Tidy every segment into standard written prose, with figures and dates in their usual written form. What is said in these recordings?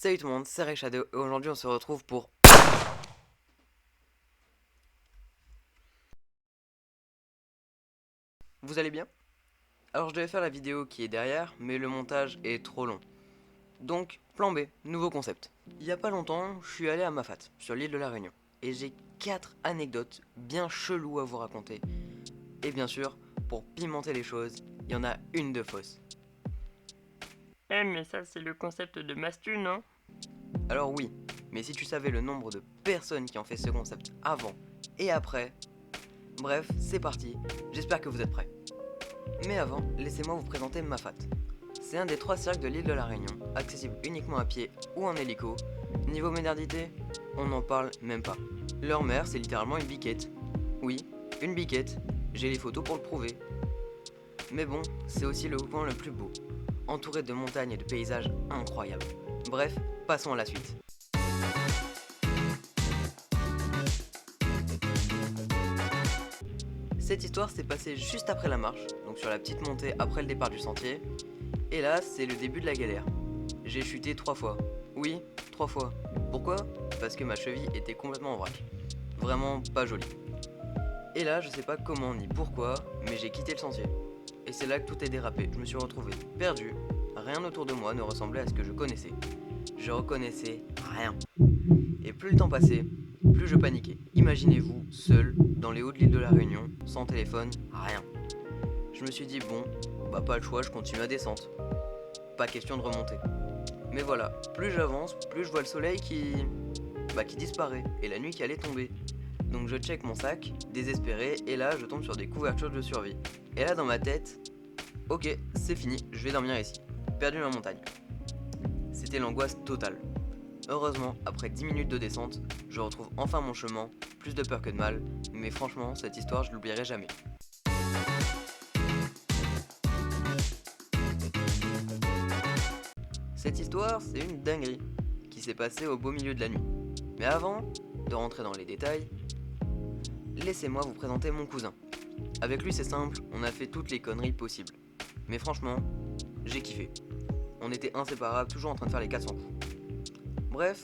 Salut tout le monde, c'est Shadow et aujourd'hui on se retrouve pour... Vous allez bien? Alors je devais faire la vidéo qui est derrière, mais le montage est trop long. Donc, plan B, nouveau concept. Il y a pas longtemps, je suis allé à Mafat, sur l'île de la Réunion, et j'ai 4 anecdotes bien cheloues à vous raconter. Et bien sûr, pour pimenter les choses, il y en a une de fausse. Mais ça, c'est le concept de Mastu, non? Alors oui, mais si tu savais le nombre de personnes qui ont fait ce concept avant et après... Bref, c'est parti, j'espère que vous êtes prêts. Mais avant, laissez-moi vous présenter Mafat. C'est un des 3 cirques de l'île de la Réunion, accessible uniquement à pied ou en hélico. Niveau modernité, on n'en parle même pas. Leur mère, c'est littéralement une biquette. Oui, une biquette, j'ai les photos pour le prouver. Mais bon, c'est aussi le point le plus beau, entouré de montagnes et de paysages incroyables. Bref, passons à la suite. Cette histoire s'est passée juste après la marche, donc sur la petite montée après le départ du sentier. Et là, c'est le début de la galère. J'ai chuté 3 fois. Oui, 3 fois. Pourquoi? Parce que ma cheville était complètement en vrac. Vraiment pas jolie. Et là, je sais pas comment ni pourquoi, mais j'ai quitté le sentier. Et c'est là que tout est dérapé. Je me suis retrouvé perdu. Rien autour de moi ne ressemblait à ce que je connaissais. Je reconnaissais rien. Et plus le temps passait, plus je paniquais. Imaginez-vous, seul, dans les hauts de l'île de la Réunion, sans téléphone, rien. Je me suis dit, bon, bah pas le choix, je continue la descente. Pas question de remonter. Mais voilà, plus j'avance, plus je vois le soleil qui disparaît, et la nuit qui allait tomber. Donc je check mon sac, désespéré, et là je tombe sur des couvertures de survie. Et là dans ma tête, ok, c'est fini, je vais dormir ici. Perdu dans la montagne. C'était l'angoisse totale. Heureusement, après 10 minutes de descente, je retrouve enfin mon chemin, plus de peur que de mal, mais franchement, cette histoire je l'oublierai jamais. Cette histoire, c'est une dinguerie qui s'est passée au beau milieu de la nuit. Mais avant de rentrer dans les détails, laissez-moi vous présenter mon cousin. Avec lui, c'est simple, on a fait toutes les conneries possibles. Mais franchement, j'ai kiffé. On était inséparables, toujours en train de faire les 400 coups. Bref,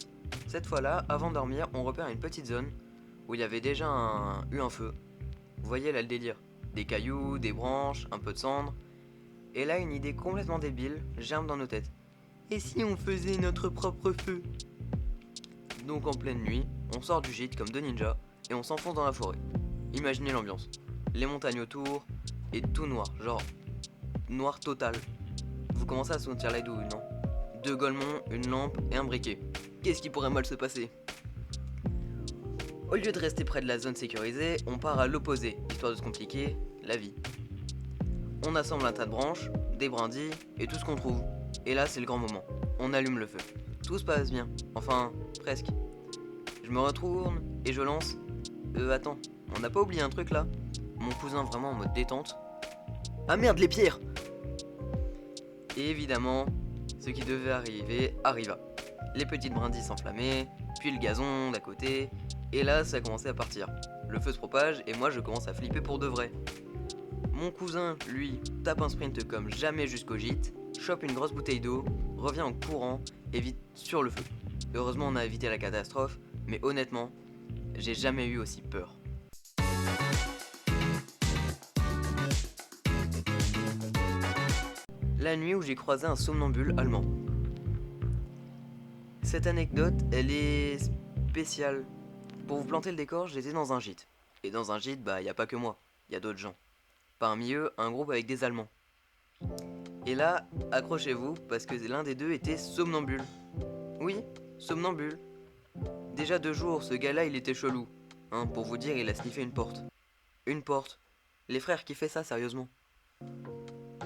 cette fois-là, avant de dormir, on repère une petite zone où il y avait déjà eu un feu. Vous voyez là le délire. Des cailloux, des branches, un peu de cendre. Et là, une idée complètement débile germe dans nos têtes. Et si on faisait notre propre feu? Donc en pleine nuit, on sort du gîte comme deux ninjas et on s'enfonce dans la forêt. Imaginez l'ambiance. Les montagnes autour et tout noir, genre noir total. Vous commencez à sentir la douille, non? 2 golemons, une lampe et un briquet. Qu'est-ce qui pourrait mal se passer? Au lieu de rester près de la zone sécurisée, on part à l'opposé, histoire de se compliquer la vie. On assemble un tas de branches, des brindilles et tout ce qu'on trouve. Et là, c'est le grand moment. On allume le feu. Tout se passe bien. Enfin, presque. Je me retourne et je lance. Attends, on n'a pas oublié un truc là? Mon cousin vraiment en mode détente. Ah merde, les pierres! Et évidemment, ce qui devait arriver arriva. Les petites brindilles s'enflammaient, puis le gazon d'à côté, et là ça a commencé à partir. Le feu se propage et moi je commence à flipper pour de vrai. Mon cousin, lui, tape un sprint comme jamais jusqu'au gîte, chope une grosse bouteille d'eau, revient en courant et vite sur le feu. Heureusement on a évité la catastrophe, mais honnêtement, j'ai jamais eu aussi peur. La nuit où j'ai croisé un somnambule allemand. Cette anecdote, elle est spéciale. Pour vous planter le décor, j'étais dans un gîte. Et dans un gîte, y a pas que moi, y a d'autres gens. Parmi eux, un groupe avec des Allemands. Et là, accrochez-vous, parce que l'un des deux était somnambule. Oui, somnambule. Déjà 2 jours, ce gars-là, il était chelou. Hein, pour vous dire, il a sniffé une porte. Une porte. Les frères qui fait ça, sérieusement.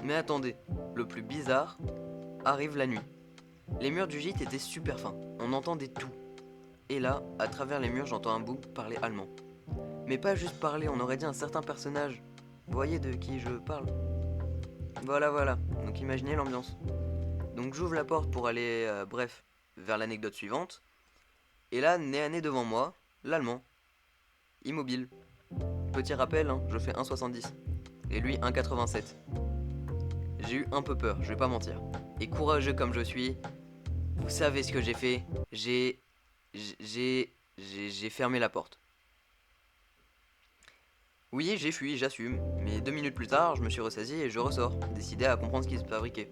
Mais attendez, le plus bizarre arrive la nuit. Les murs du gîte étaient super fins, on entendait tout. Et là, à travers les murs, j'entends un bout parler allemand. Mais pas juste parler, on aurait dit un certain personnage. Vous voyez de qui je parle? Voilà, donc imaginez l'ambiance. Donc j'ouvre la porte pour aller, vers l'anecdote suivante. Et là, nez à nez devant moi, l'allemand. Immobile. Petit rappel, hein, je fais 1,70. Et lui 1,87. J'ai eu un peu peur, je vais pas mentir. Et courageux comme je suis, Vous savez ce que j'ai fait? J'ai fermé la porte. Oui, j'ai fui, j'assume, mais 2 minutes plus tard, je me suis ressaisi et je ressors, décidé à comprendre ce qui se fabriquait.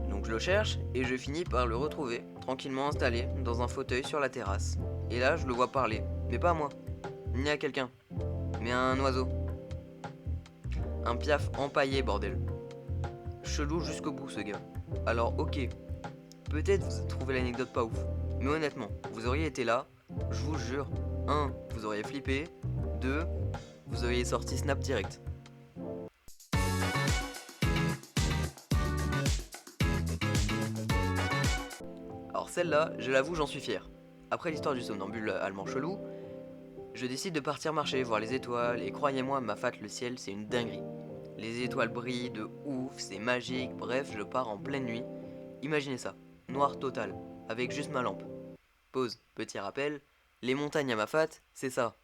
Donc je le cherche et je finis par le retrouver, tranquillement installé dans un fauteuil sur la terrasse. Et là, je le vois parler, mais pas à moi, ni à quelqu'un, mais à un oiseau. Un piaf empaillé, bordel. Chelou jusqu'au bout, ce gars. Alors, ok, peut-être vous trouvez l'anecdote pas ouf, mais honnêtement, vous auriez été là, je vous jure, 1. Vous auriez flippé, 2. Vous auriez sorti Snap direct. Alors celle-là, je l'avoue, j'en suis fier. Après l'histoire du somnambule allemand chelou, je décide de partir marcher, voir les étoiles, et croyez-moi, ma fat, le ciel, c'est une dinguerie. Les étoiles brillent de ouf, c'est magique, bref, je pars en pleine nuit. Imaginez ça, noir total, avec juste ma lampe. Pause, petit rappel, les montagnes à ma fat, c'est ça.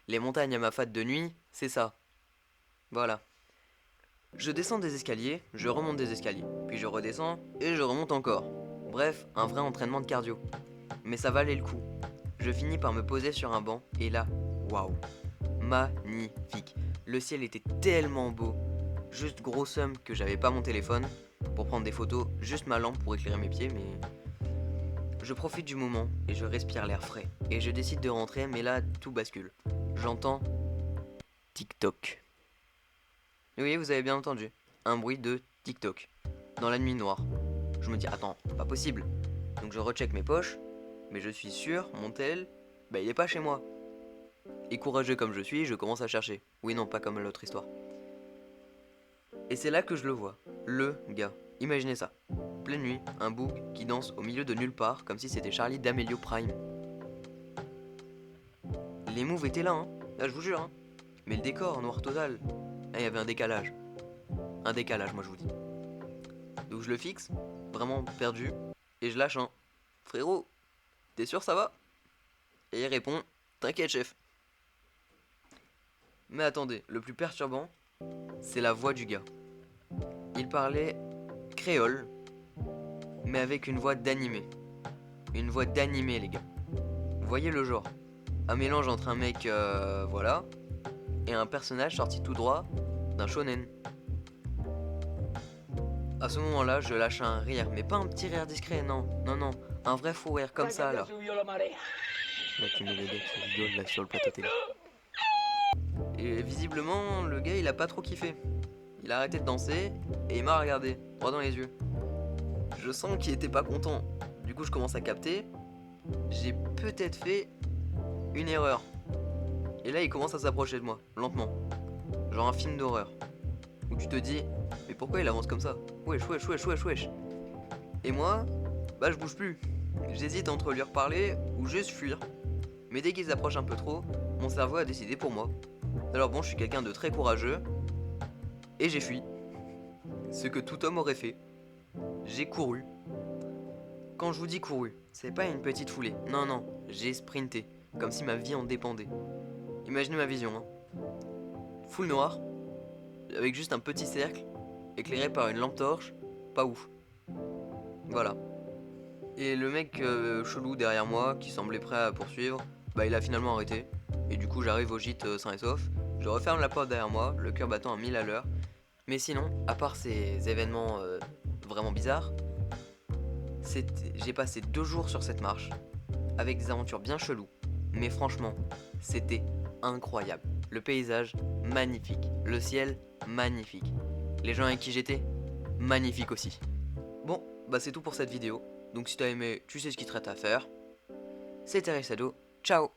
Les montagnes à ma fat de nuit, c'est ça. Voilà. Je descends des escaliers, je remonte des escaliers, puis je redescends et je remonte encore. Bref, un vrai entraînement de cardio. Mais ça valait le coup. Je finis par me poser sur un banc et là, waouh, magnifique. Le ciel était tellement beau. Juste gros seum que j'avais pas mon téléphone pour prendre des photos, juste ma lampe pour éclairer mes pieds, mais je profite du moment et je respire l'air frais. Et je décide de rentrer, mais là, tout bascule. J'entends TikTok. Oui, vous avez bien entendu. Un bruit de TikTok. Dans la nuit noire. Je me dis, attends, pas possible. Donc je recheck mes poches, mais je suis sûr, mon tel, il est pas chez moi. Et courageux comme je suis, je commence à chercher. Oui, non, pas comme l'autre histoire. Et c'est là que je le vois. Le gars. Imaginez ça. Pleine nuit, un bouc qui danse au milieu de nulle part, comme si c'était Charlie d'Amelio Prime. Les moves étaient là, hein. Là, je vous jure, hein. Mais le décor, noir total. Là, il y avait un décalage. Un décalage, moi, je vous dis. Donc je le fixe, vraiment perdu, et je lâche un. Frérot, t'es sûr ça va? Et il répond, t'inquiète chef. Mais attendez, le plus perturbant, c'est la voix du gars. Il parlait créole, mais avec une voix d'animé. Une voix d'animé, les gars. Vous voyez le genre? Un mélange entre un mec, voilà, et un personnage sorti tout droit d'un shonen. À ce moment-là, je lâche un rire, mais pas un petit rire discret, non, non, non, un vrai fou rire comme ça, là. Là, tu mets le gars qui rigole, là, sur le plateau télé. Et visiblement, le gars, il a pas trop kiffé. Il a arrêté de danser, et il m'a regardé, droit dans les yeux. Je sens qu'il était pas content. Du coup, je commence à capter. J'ai peut-être fait une erreur. Et là, il commence à s'approcher de moi, lentement. Genre un film d'horreur. Où tu te dis, mais pourquoi il avance comme ça? Wesh, wesh, wesh, wesh, wesh. Et moi, je bouge plus. J'hésite entre lui reparler ou juste fuir. Mais dès qu'il s'approche un peu trop, mon cerveau a décidé pour moi. Alors bon, je suis quelqu'un de très courageux. Et j'ai fui. Ce que tout homme aurait fait. J'ai couru. Quand je vous dis couru, c'est pas une petite foulée. Non, non, j'ai sprinté. Comme si ma vie en dépendait. Imaginez ma vision, hein. Full noir, avec juste un petit cercle, éclairé par une lampe torche, pas ouf. Voilà. Et le mec chelou derrière moi, qui semblait prêt à poursuivre, il a finalement arrêté. Et du coup j'arrive au gîte sain et sauf. Je referme la porte derrière moi, le cœur battant à 1000 à l'heure. Mais sinon, à part ces événements vraiment bizarres, j'ai passé 2 jours sur cette marche, avec des aventures bien cheloues. Mais franchement, c'était incroyable. Le paysage, magnifique. Le ciel, magnifique. Les gens avec qui j'étais, magnifique aussi. Bon, c'est tout pour cette vidéo. Donc si t'as aimé, tu sais ce qu'il te reste à faire. C'était Rissado, ciao.